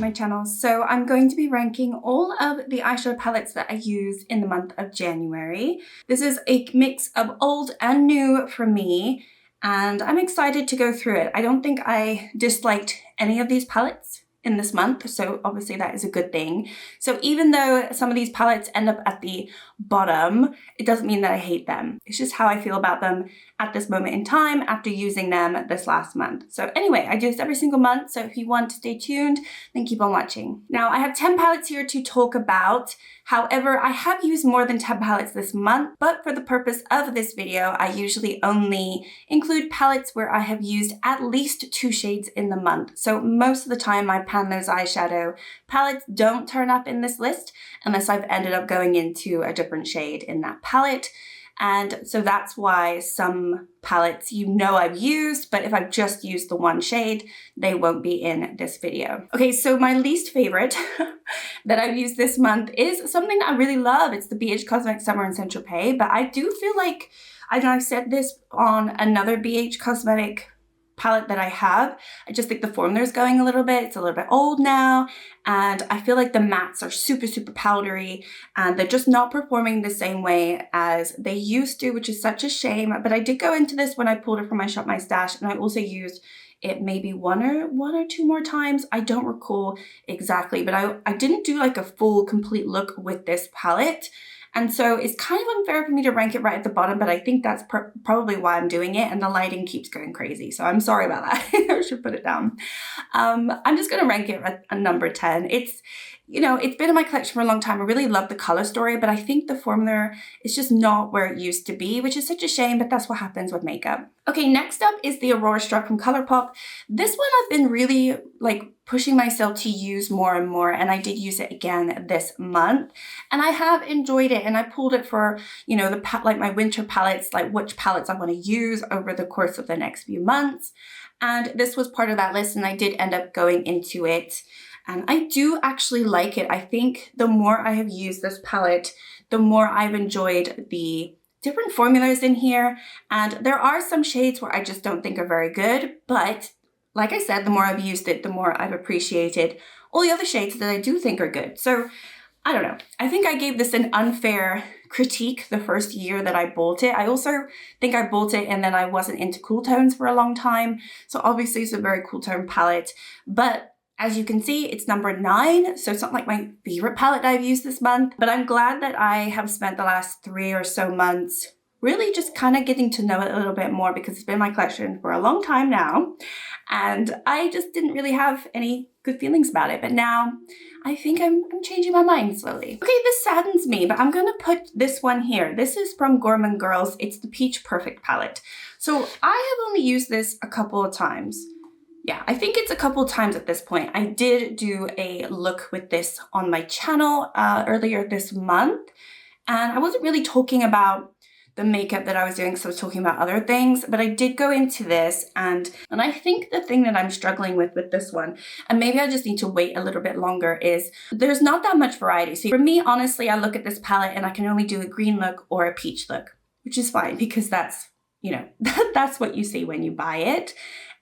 my channel. So I'm going to be ranking all of the eyeshadow palettes that I used in the month of January. This is a mix of old and new for me, and I'm excited to go through it. I don't think I disliked any of these palettes in this month, so obviously that is a good thing. So even though some of these palettes end up at the bottom, it doesn't mean that I hate them. It's just how I feel about them at this moment in time after using them this last month. So anyway, I do this every single month, so if you want to stay tuned, then keep on watching. Now I have 10 palettes here to talk about. However, I have used more than 10 palettes this month, but for the purpose of this video, I usually only include palettes where I have used at least 2 shades in the month. So most of the time my Pan Those eyeshadow palettes don't turn up in this list unless I've ended up going into a different shade in that palette. And so that's why some palettes you know I've used, but if I've just used the one shade, they won't be in this video. Okay, so my least favorite that I've used this month is something that I really love. It's the BH Cosmetics Summer in Saint Tropez, but I do feel like, I know I've said this on another BH Cosmetic palette that I have, I just think the formula is going a little bit. It's a little bit old now, and I feel like the mattes are super powdery and they're just not performing the same way as they used to, which is such a shame. But I did go into this when I pulled it from my Shop My Stash, and I also used it maybe one or two more times. I don't recall exactly, but I didn't do like a full complete look with this palette. And so it's kind of unfair for me to rank it right at the bottom, but I think that's probably why I'm doing it, and the lighting keeps going crazy. So I'm sorry about that. I should put it down. I'm just gonna rank it at a number 10. It's, you know, it's been in my collection for a long time. I really love the color story, but I think the formula is just not where it used to be, which is such a shame, but that's what happens with makeup. Okay, next up is the Aurora Struck from Colourpop. This one I've been really like pushing myself to use more and more, and I did use it again this month, and I have enjoyed it, and I pulled it for, you know, like my winter palettes, like which palettes I want to use over the course of the next few months, and this was part of that list, and I did end up going into it. And I do actually like it. I think the more I have used this palette, the more I've enjoyed the different formulas in here. And there are some shades where I just don't think are very good. But like I said, the more I've used it, the more I've appreciated all the other shades that I do think are good. So I don't know. I think I gave this an unfair critique the first year that I bought it. I also think I bought it and then I wasn't into cool tones for a long time. So obviously it's a very cool tone palette. But as you can see, it's number 9, so it's not like my favorite palette I've used this month, but I'm glad that I have spent the last 3 or so months really just kind of getting to know it a little bit more, because it's been in my collection for a long time now, and I just didn't really have any good feelings about it, but now I think I'm changing my mind slowly. Okay, this saddens me, but I'm gonna put this one here. This is from Gorman Girls. It's the Peach Perfect palette. So I have only used this a couple of times. Yeah, I think it's a couple times at this point. I did do a look with this on my channel earlier this month, and I wasn't really talking about the makeup that I was doing because I was talking about other things, but I did go into this, and I think the thing that I'm struggling with this one, and maybe I just need to wait a little bit longer, is there's not that much variety. So for me, honestly, I look at this palette and I can only do a green look or a peach look, which is fine because that's, you know, that's what you see when you buy it.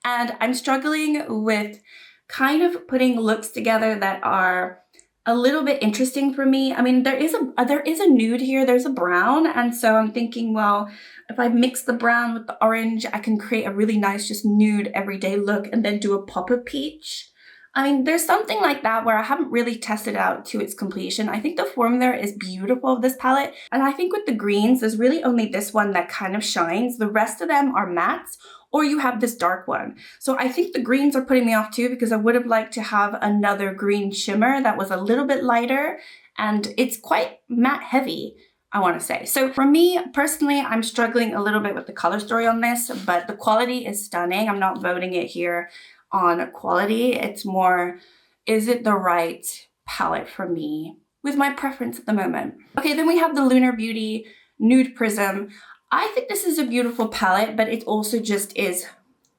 And I'm struggling with kind of putting looks together that are a little bit interesting for me. I mean, there is a nude here, there's a brown, and so I'm thinking, well, if I mix the brown with the orange, I can create a really nice just nude everyday look and then do a pop of peach. I mean, there's something like that where I haven't really tested it out to its completion. I think the formula is beautiful of this palette, and I think with the greens, there's really only this one that kind of shines. The rest of them are mattes, or you have this dark one. So I think the greens are putting me off too, because I would have liked to have another green shimmer that was a little bit lighter, and it's quite matte heavy, I want to say. So for me personally, I'm struggling a little bit with the color story on this, but the quality is stunning. I'm not voting it here on quality. It's more, is it the right palette for me with my preference at the moment? Okay, then we have the Lunar Beauty Nude Prism. I think this is a beautiful palette, but it also just is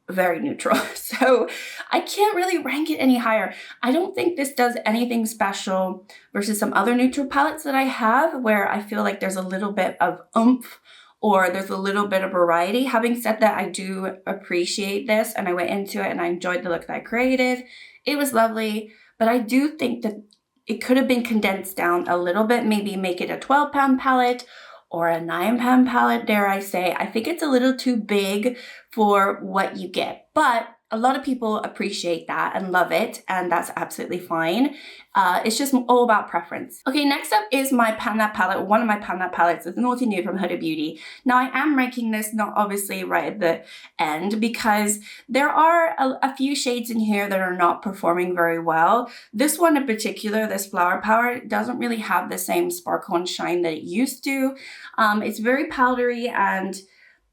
very neutral. So I can't really rank it any higher. I don't think this does anything special versus some other neutral palettes that I have, where I feel like there's a little bit of oomph or there's a little bit of variety. Having said that, I do appreciate this, and I went into it and I enjoyed the look that I created. It was lovely, but I do think that it could have been condensed down a little bit, maybe make it a 12-pound palette or a 9-pound palette, dare I say. I think it's a little too big for what you get, but a lot of people appreciate that and love it, and that's absolutely fine. It's just all about preference. Okay, next up is my Pan That palette, one of my Pan That palettes, is the Naughty Nude from Huda Beauty. Now, I am ranking this not obviously right at the end because there are a few shades in here that are not performing very well. This one in particular, this Flower Power, doesn't really have the same sparkle and shine that it used to. It's very powdery, and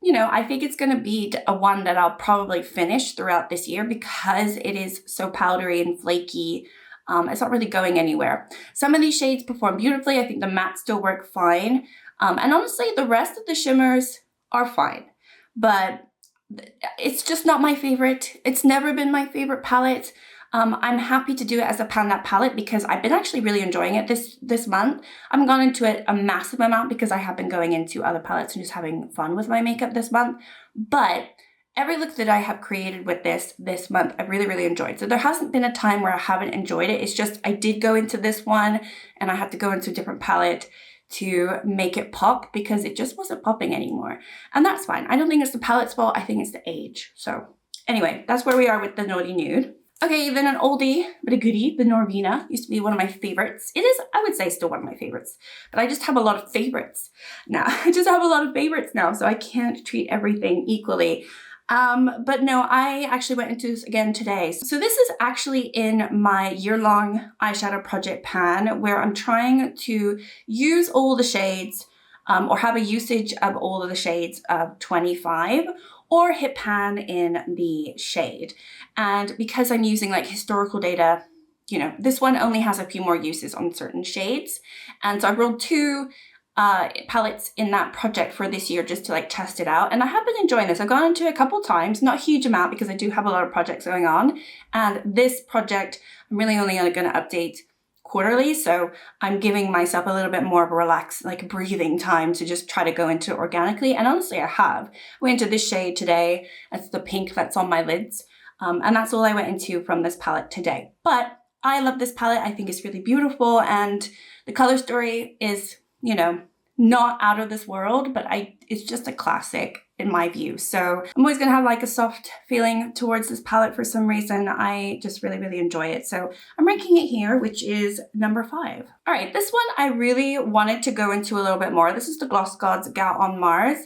you know, I think it's going to be a one that I'll probably finish throughout this year because it is so powdery and flaky. It's not really going anywhere. Some of these shades perform beautifully. I think the mattes still work fine. And honestly, the rest of the shimmers are fine. But it's just not my favorite. It's never been my favorite palette. I'm happy to do it as a Pan That palette because I've been actually really enjoying it this month. I haven't gone into it a massive amount because I have been going into other palettes and just having fun with my makeup this month. But every look that I have created with this month, I've really, really enjoyed. So there hasn't been a time where I haven't enjoyed it. It's just I did go into this one and I had to go into a different palette to make it pop because it just wasn't popping anymore. And that's fine. I don't think it's the palette's fault. I think it's the age. So anyway, that's where we are with the Naughty Nude. Okay, then an oldie, but a goodie, the Norvina, used to be one of my favorites. It is, I would say, still one of my favorites, but I just have a lot of favorites now. I just have a lot of favorites now, so I can't treat everything equally. But no, I actually went into this again today. So this is actually in my year-long eyeshadow project pan where I'm trying to use all the shades or have a usage of all of the shades of 25 or hit pan in the shade. And because I'm using like historical data, you know, this one only has a few more uses on certain shades. And so I rolled two palettes in that project for this year just to like test it out. And I have been enjoying this. I've gone into it a couple times, not a huge amount because I do have a lot of projects going on. And this project, I'm really only going to update quarterly. So I'm giving myself a little bit more of a relaxed, like breathing time to just try to go into it organically. And honestly, I have. I went into this shade today. It's the pink that's on my lids. And that's all I went into from this palette today. But I love this palette. I think it's really beautiful. And the color story is, you know, not out of this world, but it's just a classic in my view. So I'm always gonna have like a soft feeling towards this palette for some reason. I just really, really enjoy it. So I'm ranking it here, which is number 5. All right, this one I really wanted to go into a little bit more. This is the Gloss Gods Gal on Mars.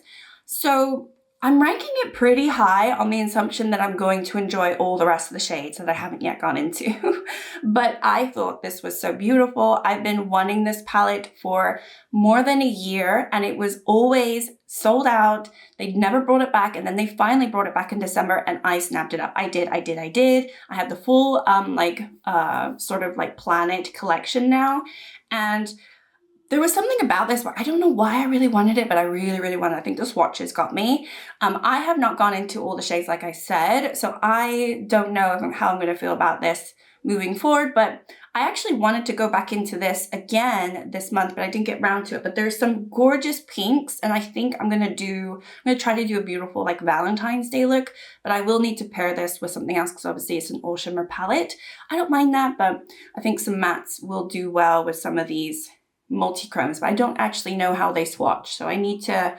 So I'm ranking it pretty high on the assumption that I'm going to enjoy all the rest of the shades that I haven't yet gone into. But I thought this was so beautiful. I've been wanting this palette for more than a year and it was always sold out. They'd never brought it back, and then they finally brought it back in December and I snapped it up. I did. I have the full sort of like Planet collection now. And there was something about this where I don't know why I really wanted it, but I really, really wanted it. I think the swatches got me. I have not gone into all the shades like I said, so I don't know how I'm going to feel about this moving forward, but I actually wanted to go back into this again this month, but I didn't get around to it. But there's some gorgeous pinks, and I think I'm going to try to do a beautiful like Valentine's Day look, but I will need to pair this with something else because obviously it's an all shimmer palette. I don't mind that, but I think some mattes will do well with some of these multi-chromes, but I don't actually know how they swatch. So I need to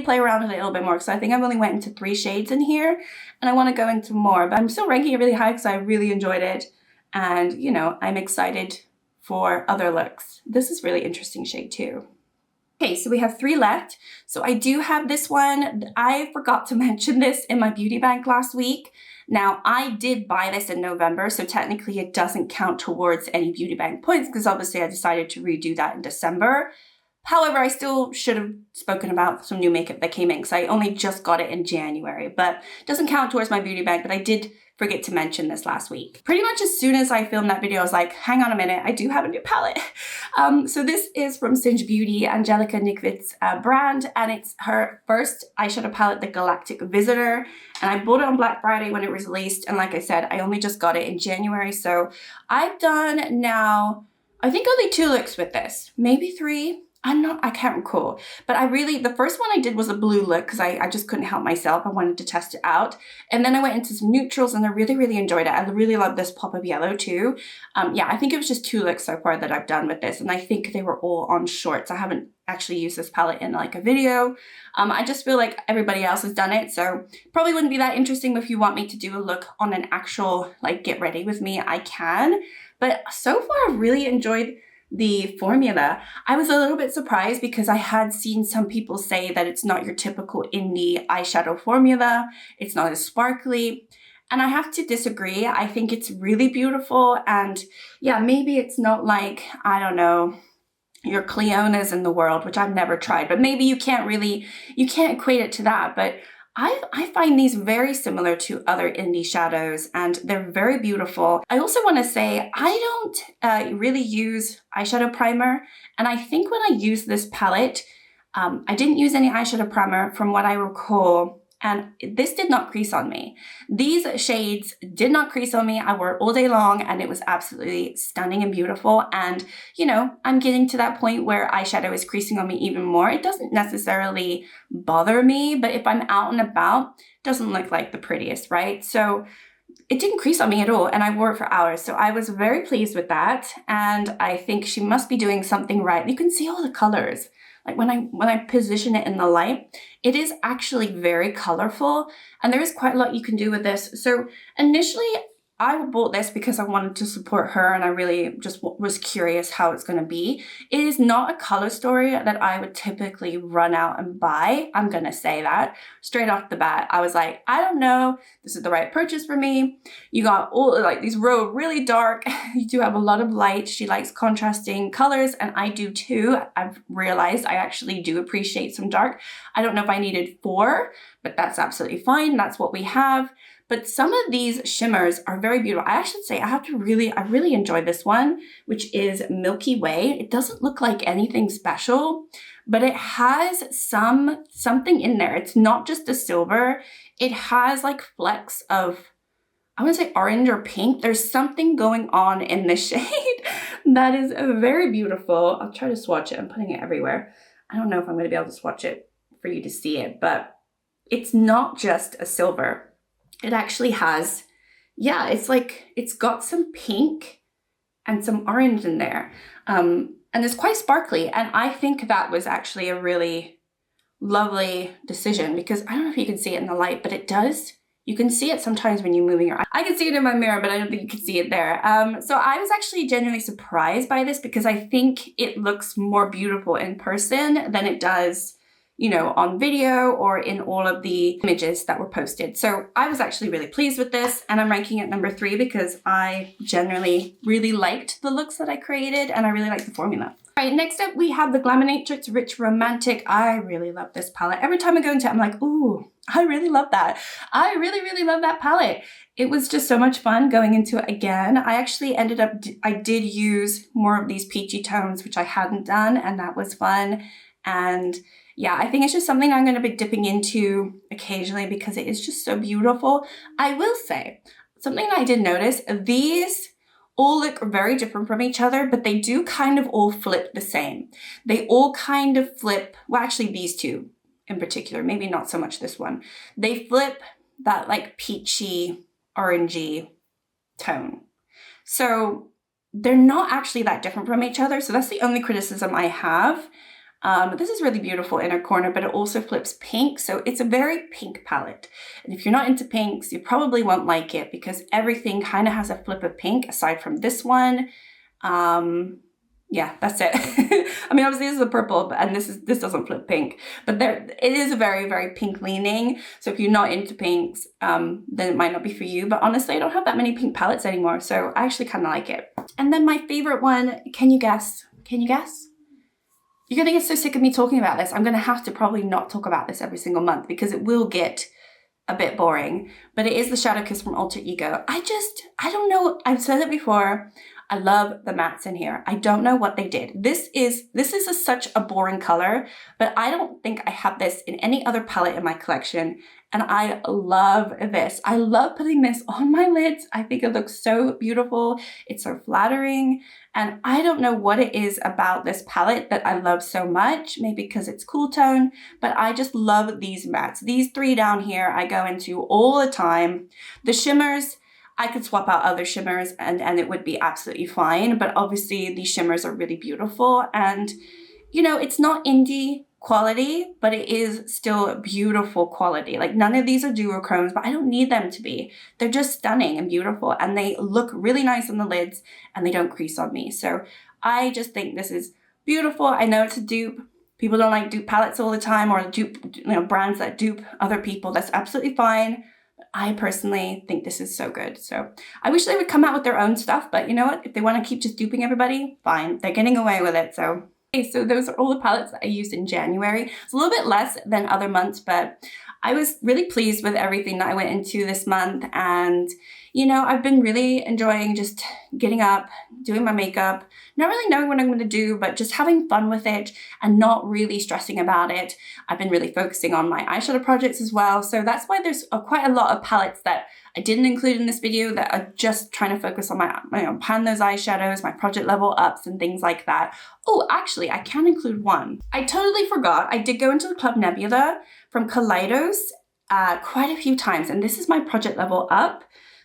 play around with it a little bit more because I think I've only went into 3 shades in here and I want to go into more, but I'm still ranking it really high because I really enjoyed it. And you know, I'm excited for other looks. This is really interesting shade too. Okay, so we have 3 left. So I do have this one. I forgot to mention this in my beauty bank last week. Now, I did buy this in November, so technically it doesn't count towards any beauty bank points because obviously I decided to redo that in December. However, I still should have spoken about some new makeup that came in because I only just got it in January, but it doesn't count towards my beauty bank, but I did forget to mention this last week. Pretty much as soon as I filmed that video, I was like, hang on a minute, I do have a new palette. So this is from Singe Beauty, Angelica Nickwitz's brand, and it's her first eyeshadow palette, the Galactic Visitor. And I bought it on Black Friday when it was released. And like I said, I only just got it in January. So I've done now, I think only 2 looks with this, maybe 3. I can't recall, but the first one I did was a blue look because I just couldn't help myself. I wanted to test it out. And then I went into some neutrals and I really, really enjoyed it. I really love this pop of yellow too. Yeah, I think it was just 2 looks so far that I've done with this. And I think they were all on shorts. I haven't actually used this palette in like a video. I just feel like everybody else has done it. So probably wouldn't be that interesting, but if you want me to do a look on an actual like get ready with me, I can. But so far I've really enjoyed the formula. I was a little bit surprised because I had seen some people say that it's not your typical indie eyeshadow formula. It's not as sparkly. And I have to disagree. I think it's really beautiful. And yeah, maybe it's not like, I don't know, your Cleonas in the world, which I've never tried, but maybe you can't equate it to that. But I find these very similar to other indie shadows and they're very beautiful. I also want to say I don't really use eyeshadow primer. And I think when I use this palette, I didn't use any eyeshadow primer from what I recall. And this did not crease on me. These shades did not crease on me. I wore it all day long and it was absolutely stunning and beautiful. And, you know, I'm getting to that point where eyeshadow is creasing on me even more. It doesn't necessarily bother me, but if I'm out and about, it doesn't look like the prettiest, right? So it didn't crease on me at all and I wore it for hours. So I was very pleased with that. And I think she must be doing something right. You can see all the colors. Like when I position it in the light, it is actually very colorful and there is quite a lot you can do with this. So initially I bought this because I wanted to support her and I really just was curious how it's going to be. It is not a color story that I would typically run out and buy. I'm going to say that straight off the bat. I was like, I don't know, this is the right purchase for me. You got all like these row really dark. You do have a lot of light. She likes contrasting colors and I do too. I've realized I actually do appreciate some dark. I don't know if I needed 4, but that's absolutely fine. That's what we have. But some of these shimmers are very beautiful. I should say I really enjoyed this one, which is Milky Way. It doesn't look like anything special, but it has something in there. It's not just a silver. It has like flecks of, I want to say orange or pink. There's something going on in this shade that is very beautiful. I'll try to swatch it. I'm putting it everywhere. I don't know if I'm going to be able to swatch it for you to see it, but it's not just a silver. It actually has, yeah, it's got some pink and some orange in there. And it's quite sparkly. And I think that was actually a really lovely decision because I don't know if you can see it in the light, but it does. You can see it sometimes when you're moving your eye. I can see it in my mirror, but I don't think you can see it there. So I was actually genuinely surprised by this because I think it looks more beautiful in person than it does, you know, on video or in all of the images that were posted. So I was actually really pleased with this and I'm ranking it number 3 because I generally really liked the looks that I created and I really liked the formula. All right, next up we have the Glaminatrix Rich Romantic. I really love this palette. Every time I go into it, I'm like, ooh, I really love that. I really, really love that palette. It was just so much fun going into it again. I actually I did use more of these peachy tones, which I hadn't done, and that was fun. And yeah, I think it's just something I'm going to be dipping into occasionally because it is just so beautiful. I will say, something that I did notice, these all look very different from each other, but they do kind of all flip the same. They all kind of flip, well actually these two in particular, maybe not so much this one. They flip that like peachy, orangey tone. So they're not actually that different from each other. So that's the only criticism I have. This is really beautiful inner corner, but it also flips pink. So it's a very pink palette. And if you're not into pinks, you probably won't like it because everything kind of has a flip of pink aside from this one. Yeah, that's it. I mean, obviously this is a purple, and this doesn't flip pink, but it is a very, very pink leaning. So if you're not into pinks, then it might not be for you. But honestly, I don't have that many pink palettes anymore. So I actually kind of like it. And then my favorite one, can you guess? Can you guess? You're going to get so sick of me talking about this. I'm going to have to probably not talk about this every single month because it will get a bit boring. But it is the Shadow Kiss from Alter Ego. I don't know. I've said it before. I love the mattes in here. I don't know what they did. This is such a boring color, but I don't think I have this in any other palette in my collection. and I love this. I love putting this on my lids. I think it looks so beautiful. It's so flattering, and I don't know what it is about this palette that I love so much, maybe because it's cool tone, but I just love these mattes. These three down here I go into all the time. The shimmers, I could swap out other shimmers and it would be absolutely fine, but obviously these shimmers are really beautiful, and you know, it's not indie quality, but it is still beautiful quality. Like, none of these are duochromes, but I don't need them to be. They're just stunning and beautiful, and they look really nice on the lids, and they don't crease on me. So I just think this is beautiful. I know it's a dupe. People don't like dupe palettes all the time, or dupe, you know, brands that dupe other people. That's absolutely fine. I personally think this is so good. So I wish they would come out with their own stuff, but you know what? If they want to keep just duping everybody, fine. They're getting away with it, so. Okay, so those are all the palettes that I used in January. It's a little bit less than other months, but I was really pleased with everything that I went into this month. And, you know, I've been really enjoying just getting up, doing my makeup, not really knowing what I'm going to do, but just having fun with it and not really stressing about it. I've been really focusing on my eyeshadow projects as well. So that's why there's quite a lot of palettes that I didn't include in this video that are just trying to focus on pan those eyeshadows, my project level ups and things like that. Oh, actually, I can include one. I totally forgot. I did go into the Club Nebula from Kaleidos quite a few times, and this is my project level up,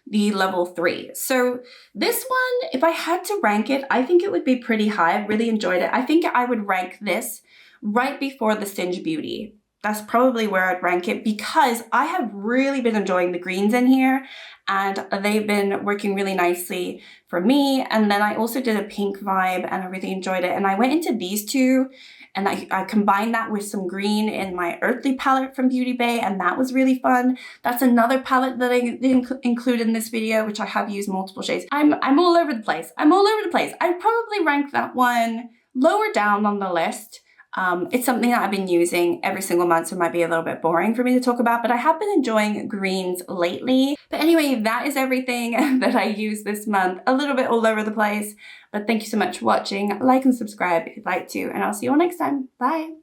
the level 3. So this one, if I had to rank it, I think it would be pretty high. I really enjoyed it. I think I would rank this right before the Singe Beauty. That's probably where I'd rank it, because I have really been enjoying the greens in here, and they've been working really nicely for me. And then I also did a pink vibe, and I really enjoyed it. And I went into these two, and I combined that with some green in my Earthly palette from Beauty Bay, and that was really fun. That's another palette that I didn't include in this video, which I have used multiple shades. I'm all over the place. I'm all over the place. I'd probably rank that one lower down on the list. It's something that I've been using every single month, so it might be a little bit boring for me to talk about, but I have been enjoying greens lately. But anyway, that is everything that I used this month. A little bit all over the place, but thank you so much for watching. Like and subscribe if you'd like to, and I'll see you all next time. Bye!